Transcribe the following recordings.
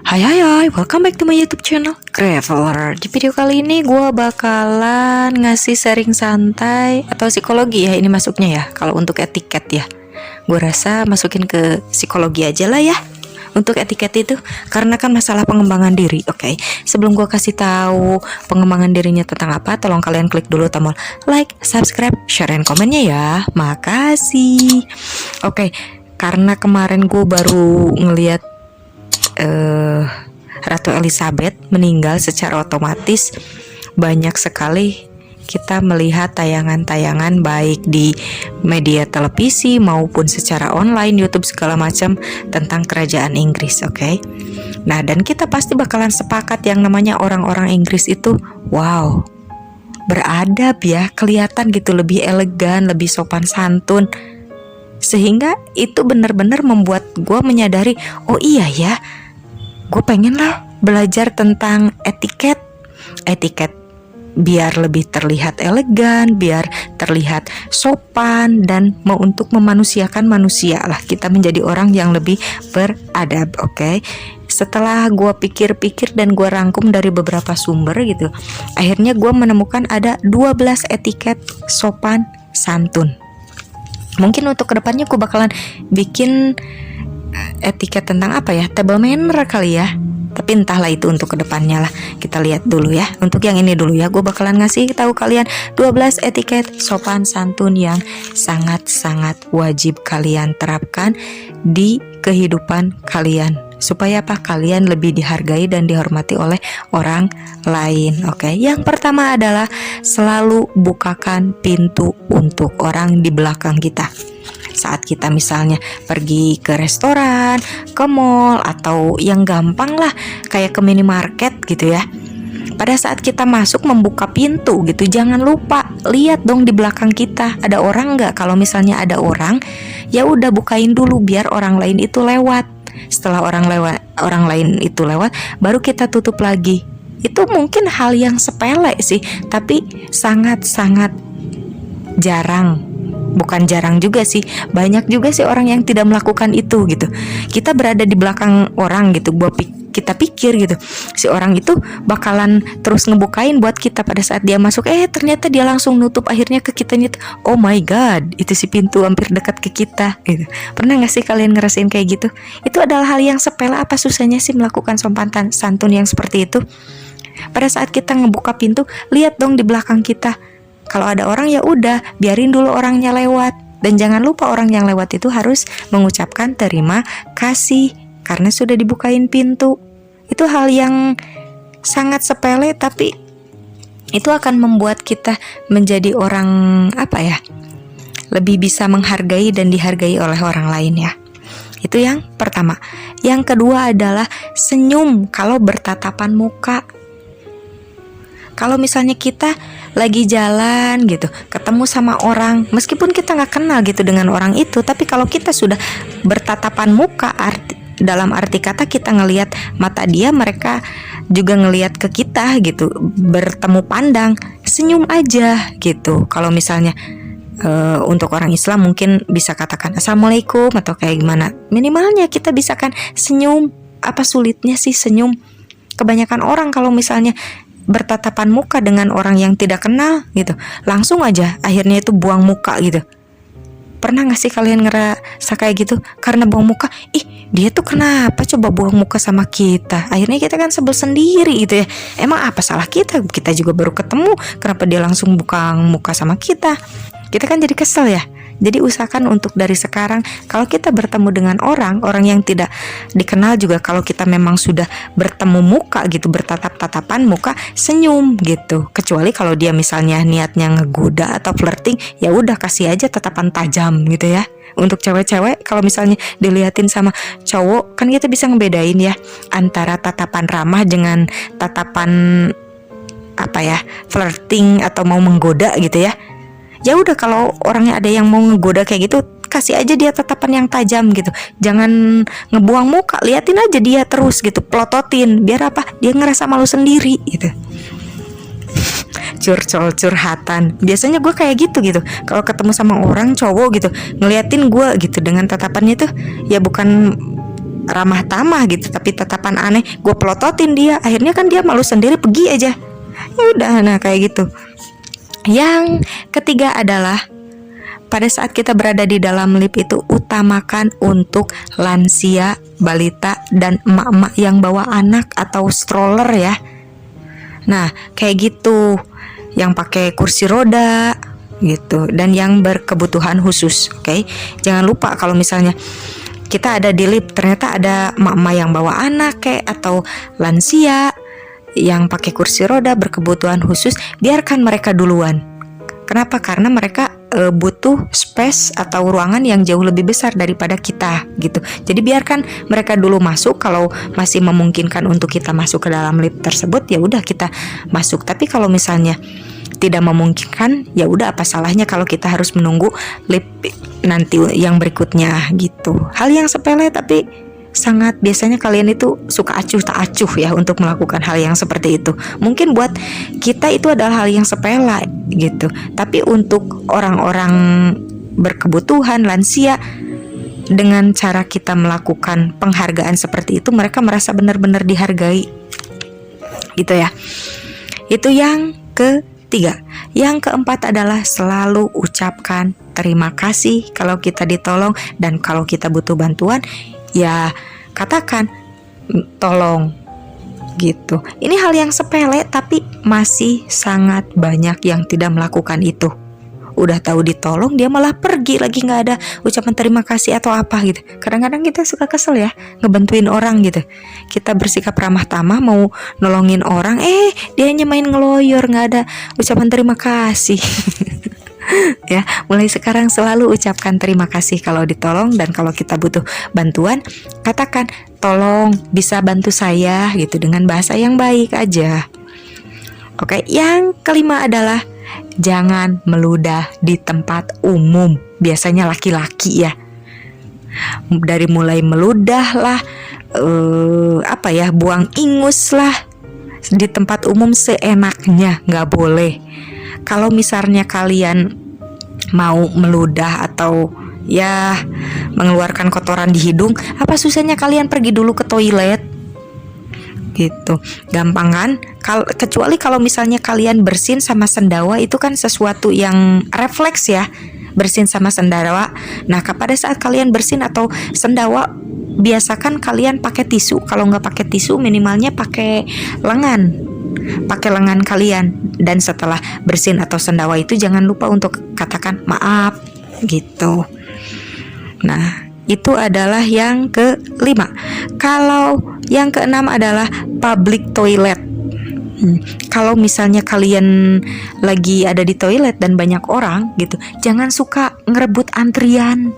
Hai hai hai, welcome back to my YouTube channel Graveler. Di video kali ini gue bakalan ngasih sharing santai atau psikologi ya, ini masuknya ya. Kalau untuk etiket ya, gue rasa masukin ke psikologi aja lah ya. Untuk etiket itu, karena kan masalah pengembangan diri. Oke, sebelum gue kasih tahu pengembangan dirinya tentang apa, tolong kalian klik dulu tombol like, subscribe, share, dan komennya ya. Makasih. Oke, karena kemarin gue baru ngeliat Ratu Elizabeth meninggal, secara otomatis banyak sekali kita melihat tayangan-tayangan baik di media televisi maupun secara online, YouTube segala macam tentang kerajaan Inggris. Oke. Nah, dan kita pasti bakalan sepakat yang namanya orang-orang Inggris itu wow, beradab ya, kelihatan gitu lebih elegan, lebih sopan santun. Sehingga itu benar-benar membuat gue menyadari, oh iya ya, gue pengen lah belajar tentang etiket biar lebih terlihat elegan, biar terlihat sopan, dan untuk memanusiakan manusia lah, kita menjadi orang yang lebih beradab. Oke. Setelah gue pikir-pikir dan gue rangkum dari beberapa sumber gitu, akhirnya gue menemukan ada 12 etiket sopan santun. Mungkin untuk kedepannya gue bakalan bikin etiket tentang apa ya, table manner kali ya. Tapi entahlah itu untuk kedepannya lah. Kita lihat dulu ya. Untuk yang ini dulu ya, gue bakalan ngasih tahu kalian 12 etiket sopan santun yang sangat-sangat wajib kalian terapkan di kehidupan kalian, supaya apa, kalian lebih dihargai dan dihormati oleh orang lain. Oke. Yang pertama adalah selalu bukakan pintu untuk orang di belakang kita. Saat kita misalnya pergi ke restoran, ke mall, atau yang gampang lah kayak ke minimarket gitu ya. Pada saat kita masuk membuka pintu gitu, jangan lupa lihat dong di belakang kita ada orang nggak. Kalau misalnya ada orang, ya udah bukain dulu biar orang lain itu lewat. Setelah orang lain itu lewat, baru kita tutup lagi. Itu mungkin hal yang sepele sih, tapi sangat-sangat jarang. Bukan jarang juga sih, banyak juga sih orang yang tidak melakukan itu gitu. Kita berada di belakang orang gitu, kita pikir gitu si orang itu bakalan terus ngebukain buat kita pada saat dia masuk, ternyata dia langsung nutup, akhirnya ke kitanya, oh my god, itu si pintu hampir dekat ke kita gitu. Pernah gak sih kalian ngerasain kayak gitu? Itu adalah hal yang sepele, apa susahnya sih melakukan sopan santun yang seperti itu? Pada saat kita ngebuka pintu, lihat dong di belakang kita. Kalau ada orang ya udah, biarin dulu orangnya lewat. Dan jangan lupa orang yang lewat itu harus mengucapkan terima kasih karena sudah dibukain pintu. Itu hal yang sangat sepele, tapi itu akan membuat kita menjadi orang apa ya, lebih bisa menghargai dan dihargai oleh orang lain ya. Itu yang pertama. Yang kedua adalah senyum kalau bertatapan muka. Kalau misalnya kita lagi jalan gitu, ketemu sama orang, meskipun kita nggak kenal gitu dengan orang itu, tapi kalau kita sudah bertatapan muka, dalam arti kata kita ngelihat mata dia, mereka juga ngelihat ke kita gitu, bertemu pandang, senyum aja gitu. Kalau misalnya untuk orang Islam mungkin bisa katakan assalamualaikum atau kayak gimana, minimalnya kita bisa kan senyum. Apa sulitnya sih senyum? Kebanyakan orang kalau misalnya bertatapan muka dengan orang yang tidak kenal gitu, langsung aja akhirnya itu buang muka gitu. Pernah gak sih kalian ngerasa kayak gitu? Karena buang muka, dia tuh kenapa coba buang muka sama kita? Akhirnya kita kan sebel sendiri gitu ya. Emang apa salah kita? Kita juga baru ketemu, kenapa dia langsung buka muka sama kita? Kita kan jadi kesel ya. Jadi usahakan untuk dari sekarang, kalau kita bertemu dengan orang yang tidak dikenal juga, kalau kita memang sudah bertemu muka gitu, bertatap-tatapan muka, senyum gitu. Kecuali kalau dia misalnya niatnya ngegoda atau flirting, ya udah kasih aja tatapan tajam gitu ya. Untuk cewek-cewek kalau misalnya dilihatin sama cowok, kan kita bisa ngebedain ya antara tatapan ramah dengan tatapan apa ya, flirting atau mau menggoda gitu ya. Ya udah, kalau orangnya ada yang mau ngegoda kayak gitu, kasih aja dia tatapan yang tajam gitu. Jangan ngebuang muka, liatin aja dia terus gitu, pelototin. Biar apa? Dia ngerasa malu sendiri gitu. Curhatan. Biasanya gue kayak gitu. Kalau ketemu sama orang cowok gitu, ngeliatin gue gitu dengan tatapannya tuh ya bukan ramah tamah gitu, tapi tatapan aneh, gue pelototin dia, akhirnya kan dia malu sendiri, pergi aja. Ya udah, nah kayak gitu. Yang ketiga adalah pada saat kita berada di dalam lift itu, utamakan untuk lansia, balita, dan emak-emak yang bawa anak atau stroller ya. Nah, kayak gitu, yang pakai kursi roda gitu, dan yang berkebutuhan khusus. Oke. Jangan lupa kalau misalnya kita ada di lift, ternyata ada emak-emak yang bawa anak kayak atau lansia yang pakai kursi roda berkebutuhan khusus, biarkan mereka duluan. Kenapa? Karena mereka butuh space atau ruangan yang jauh lebih besar daripada kita gitu. Jadi biarkan mereka dulu masuk, kalau masih memungkinkan untuk kita masuk ke dalam lift tersebut, ya udah kita masuk. Tapi kalau misalnya tidak memungkinkan, ya udah, apa salahnya kalau kita harus menunggu lift nanti yang berikutnya gitu. Hal yang sepele tapi sangat, biasanya kalian itu suka acuh tak acuh ya untuk melakukan hal yang seperti itu. Mungkin buat kita itu adalah hal yang sepele gitu, tapi untuk orang-orang berkebutuhan, lansia, dengan cara kita melakukan penghargaan seperti itu, mereka merasa benar-benar dihargai gitu ya. Itu yang ketiga. Yang keempat adalah selalu ucapkan terima kasih kalau kita ditolong, dan kalau kita butuh bantuan, ya katakan tolong gitu. Ini hal yang sepele tapi masih sangat banyak yang tidak melakukan itu. Udah tahu ditolong, dia malah pergi lagi, nggak ada ucapan terima kasih atau apa gitu. Kadang-kadang kita suka kesel ya ngebantuin orang gitu. Kita bersikap ramah tamah mau nolongin orang, dia hanya main ngeloyor, nggak ada ucapan terima kasih. Ya, mulai sekarang selalu ucapkan terima kasih kalau ditolong, dan kalau kita butuh bantuan, katakan tolong bisa bantu saya gitu, dengan bahasa yang baik aja. Oke, yang kelima adalah jangan meludah di tempat umum. Biasanya laki-laki ya. Dari mulai meludah lah, buang ingus lah di tempat umum seenaknya, nggak boleh. Kalau misalnya kalian mau meludah atau ya mengeluarkan kotoran di hidung, apa susahnya kalian pergi dulu ke toilet gitu, gampang kan? Kecuali kalau misalnya kalian bersin sama sendawa, itu kan sesuatu yang refleks ya, bersin sama sendawa. Nah, pada saat kalian bersin atau sendawa, biasakan kalian pakai tisu. Kalau nggak pakai tisu, minimalnya pakai lengan kalian. Dan setelah bersin atau sendawa itu, jangan lupa untuk katakan maaf gitu. Nah, itu adalah yang kelima. Kalau yang keenam adalah public toilet. Kalau misalnya kalian lagi ada di toilet dan banyak orang gitu, jangan suka ngerebut antrian.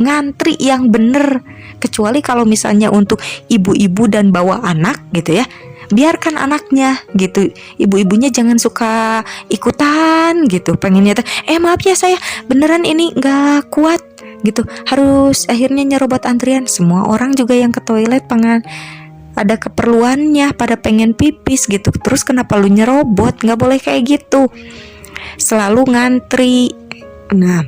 Ngantri yang bener. Kecuali kalau misalnya untuk ibu-ibu dan bawa anak gitu ya, biarkan anaknya gitu. Ibu-ibunya jangan suka ikutan gitu, pengennya maaf ya, saya beneran ini nggak kuat gitu, harus akhirnya nyerobot antrian. Semua orang juga yang ke toilet ada keperluannya, pada pengen pipis gitu, terus kenapa lu nyerobot? Nggak boleh kayak gitu, selalu ngantri. Nah,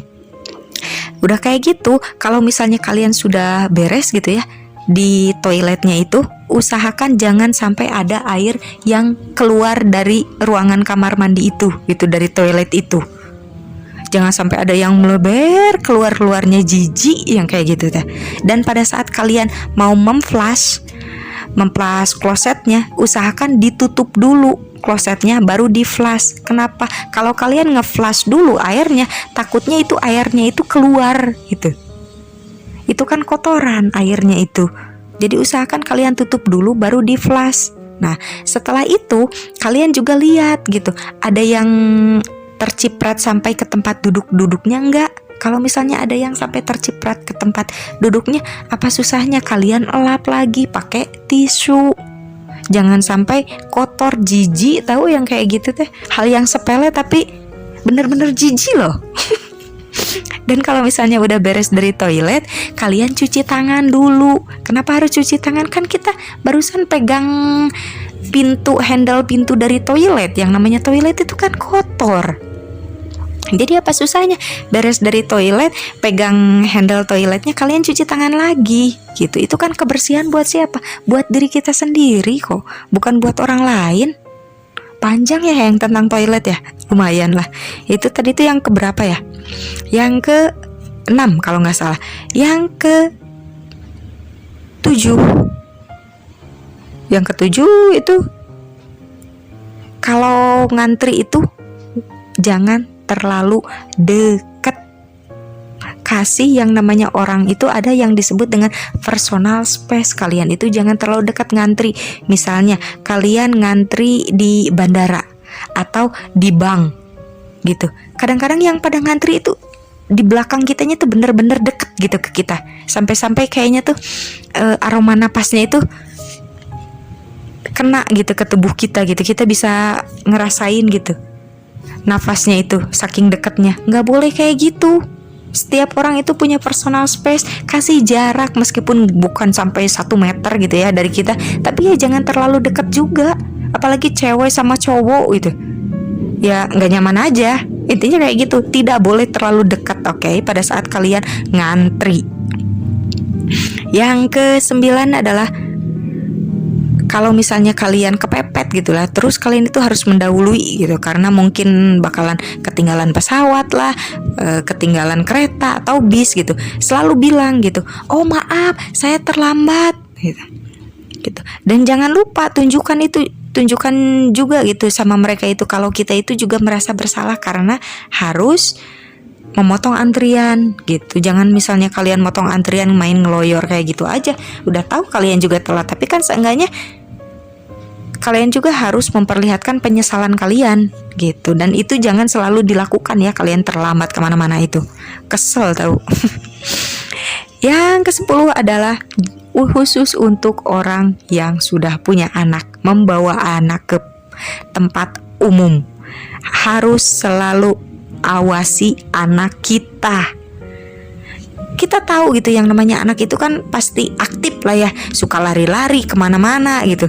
udah kayak gitu, kalau misalnya kalian sudah beres gitu ya di toiletnya itu, usahakan jangan sampai ada air yang keluar dari ruangan kamar mandi itu gitu, dari toilet itu. Jangan sampai ada yang melebar keluarnya, jijik yang kayak gitu teh. Dan pada saat kalian mau memflash klosetnya, usahakan ditutup dulu klosetnya baru di flash. Kenapa? Kalau kalian nge-flash dulu airnya, takutnya itu airnya itu keluar gitu. Itu kan kotoran airnya itu. Jadi usahakan kalian tutup dulu baru di flash. Nah, setelah itu kalian juga lihat gitu, ada yang terciprat sampai ke tempat duduknya enggak? Kalau misalnya ada yang sampai terciprat ke tempat duduknya, apa susahnya kalian elap lagi pakai tisu. Jangan sampai kotor, jijik, tahu yang kayak gitu teh. Hal yang sepele tapi bener-bener jijik loh. Dan kalau misalnya udah beres dari toilet, kalian cuci tangan dulu. Kenapa harus cuci tangan? Kan kita barusan pegang handle pintu dari toilet. Yang namanya toilet itu kan kotor. Jadi apa susahnya? Beres dari toilet, pegang handle toiletnya, kalian cuci tangan lagi gitu. Itu kan kebersihan buat siapa? Buat diri kita sendiri kok, bukan buat orang lain. Panjang ya yang tentang toilet ya, lumayan lah. Itu tadi tuh yang keberapa ya? Yang ke 6 kalau nggak salah. Yang ke 7. Yang ke-7 itu kalau ngantri itu jangan terlalu deket. Kasih yang namanya orang itu ada yang disebut dengan personal space. Kalian itu jangan terlalu dekat ngantri. Misalnya kalian ngantri di bandara atau di bank gitu. Kadang-kadang yang pada ngantri itu di belakang kitanya tuh bener-bener deket gitu ke kita. Sampai-sampai kayaknya tuh aroma napasnya itu kena gitu ke tubuh kita gitu. Kita bisa ngerasain gitu nafasnya itu saking deketnya. Nggak boleh kayak gitu. Setiap orang itu punya personal space. Kasih jarak meskipun bukan sampai 1 meter gitu ya dari kita, tapi ya jangan terlalu deket juga. Apalagi cewek sama cowok gitu, ya nggak nyaman aja. Intinya kayak gitu, tidak boleh terlalu dekat, oke? Pada saat kalian ngantri. Yang ke-9 adalah kalau misalnya kalian kepepet gitulah, terus kalian itu harus mendahului gitu, karena mungkin bakalan ketinggalan pesawat lah, ketinggalan kereta atau bis gitu. Selalu bilang gitu, oh maaf saya terlambat gitu. Dan jangan lupa tunjukkan juga gitu sama mereka itu kalau kita itu juga merasa bersalah karena harus memotong antrian gitu. Jangan misalnya kalian motong antrian main ngeloyor kayak gitu aja. Udah tahu kalian juga telat, tapi kan seenggaknya kalian juga harus memperlihatkan penyesalan kalian gitu. Dan itu jangan selalu dilakukan ya, kalian terlambat kemana-mana itu. Kesel tahu. Yang ke-10 adalah khusus untuk orang yang sudah punya anak. Membawa anak ke tempat umum, harus selalu awasi anak kita. Kita tahu gitu yang namanya anak itu kan pasti aktif lah ya, suka lari-lari kemana-mana gitu.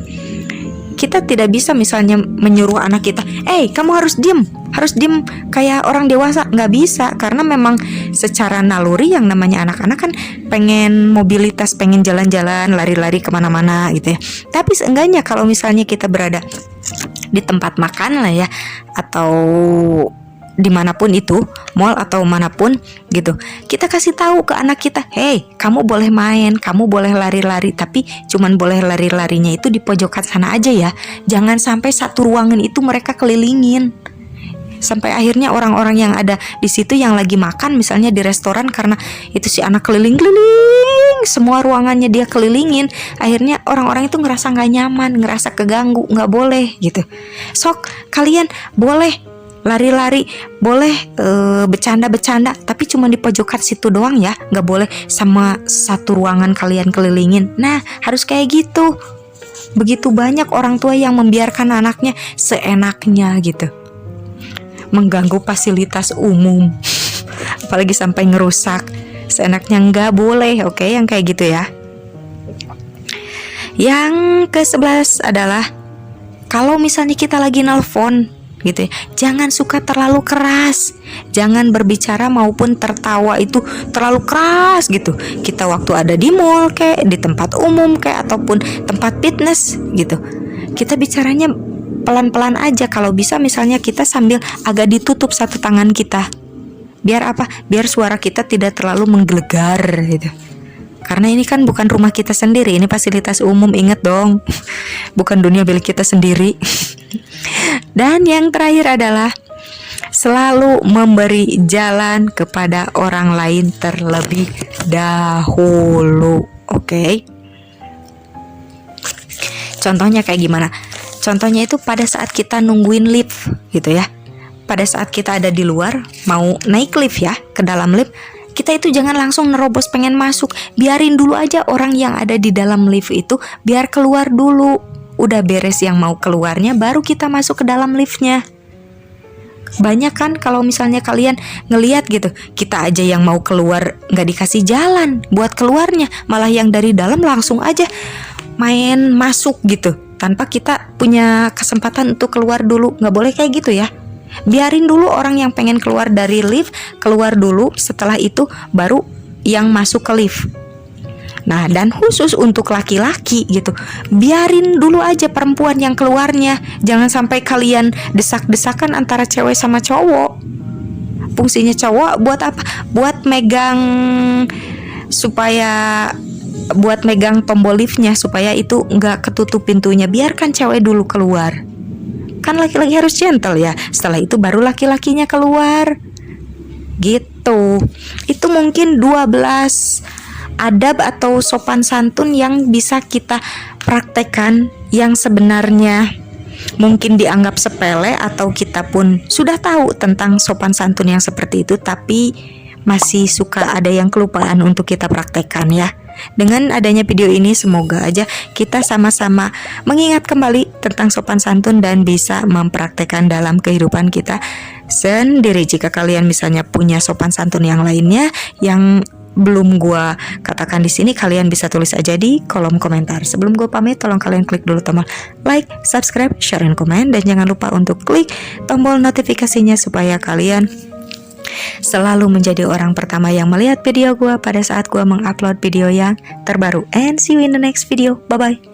Kita tidak bisa misalnya menyuruh anak kita, kamu harus diem kayak orang dewasa. Nggak bisa, karena memang secara naluri yang namanya anak-anak kan pengen mobilitas, pengen jalan-jalan, lari-lari kemana-mana gitu ya. Tapi seenggaknya kalau misalnya kita berada di tempat makan lah ya, atau dimanapun itu, mall atau manapun gitu, kita kasih tahu ke anak kita, kamu boleh main, kamu boleh lari-lari, tapi cuman boleh lari-larinya itu di pojokan sana aja ya. Jangan sampai satu ruangan itu mereka kelilingin, sampai akhirnya orang-orang yang ada di situ yang lagi makan misalnya di restoran, karena itu si anak keliling-keliling semua ruangannya dia kelilingin, akhirnya orang-orang itu ngerasa nggak nyaman, ngerasa keganggu. Nggak boleh gitu. Sok kalian boleh lari-lari, boleh bercanda-bercanda, tapi cuma di pojokan situ doang ya, nggak boleh sama satu ruangan kalian kelilingin. Nah, harus kayak gitu. Begitu banyak orang tua yang membiarkan anaknya seenaknya gitu, mengganggu fasilitas umum, apalagi sampai ngerusak seenaknya. Nggak boleh, oke? Yang kayak gitu ya. Yang ke-11 adalah kalau misalnya kita lagi nelpon gitu ya, jangan suka terlalu keras. Jangan berbicara maupun tertawa itu terlalu keras gitu. Kita waktu ada di mall kayak di tempat umum kayak ataupun tempat fitness gitu, kita bicaranya pelan-pelan aja. Kalau bisa misalnya kita sambil agak ditutup satu tangan kita. Biar apa? Biar suara kita tidak terlalu menggelegar gitu. Karena ini kan bukan rumah kita sendiri, ini fasilitas umum, ingat dong. Bukan dunia milik kita sendiri. Dan yang terakhir adalah selalu memberi jalan kepada orang lain terlebih dahulu. Oke. Contohnya kayak gimana? Contohnya itu pada saat kita nungguin lift gitu ya. Pada saat kita ada di luar mau naik lift ya, ke dalam lift, kita itu jangan langsung nerobos pengen masuk. Biarin dulu aja orang yang ada di dalam lift itu biar keluar dulu. Udah beres yang mau keluarnya, baru kita masuk ke dalam liftnya. Banyak kan kalau misalnya kalian ngeliat gitu, kita aja yang mau keluar nggak dikasih jalan buat keluarnya, malah yang dari dalam langsung aja main masuk gitu, tanpa kita punya kesempatan untuk keluar dulu. Nggak boleh kayak gitu ya. Biarin dulu orang yang pengen keluar dari lift keluar dulu, setelah itu baru yang masuk ke lift. Nah, dan khusus untuk laki-laki gitu, biarin dulu aja perempuan yang keluarnya. Jangan sampai kalian desak-desakan antara cewek sama cowok. Fungsinya cowok buat apa? Buat megang tombol liftnya supaya itu nggak ketutup pintunya. Biarkan cewek dulu keluar. Kan laki-laki harus gentle ya. Setelah itu baru laki-lakinya keluar. Gitu. Itu mungkin 12 adab atau sopan santun yang bisa kita praktekkan, yang sebenarnya mungkin dianggap sepele atau kita pun sudah tahu tentang sopan santun yang seperti itu, tapi masih suka ada yang kelupaan untuk kita praktekkan ya. Dengan adanya video ini semoga aja kita sama-sama mengingat kembali tentang sopan santun dan bisa mempraktekkan dalam kehidupan kita sendiri. Jika kalian misalnya punya sopan santun yang lainnya yang belum gua katakan di sini, kalian bisa tulis aja di kolom komentar. Sebelum gua pamit, tolong kalian klik dulu tombol like, subscribe, share, dan komen, dan jangan lupa untuk klik tombol notifikasinya supaya kalian selalu menjadi orang pertama yang melihat video gua pada saat gua mengupload video yang terbaru. And see you in the next video. Bye bye.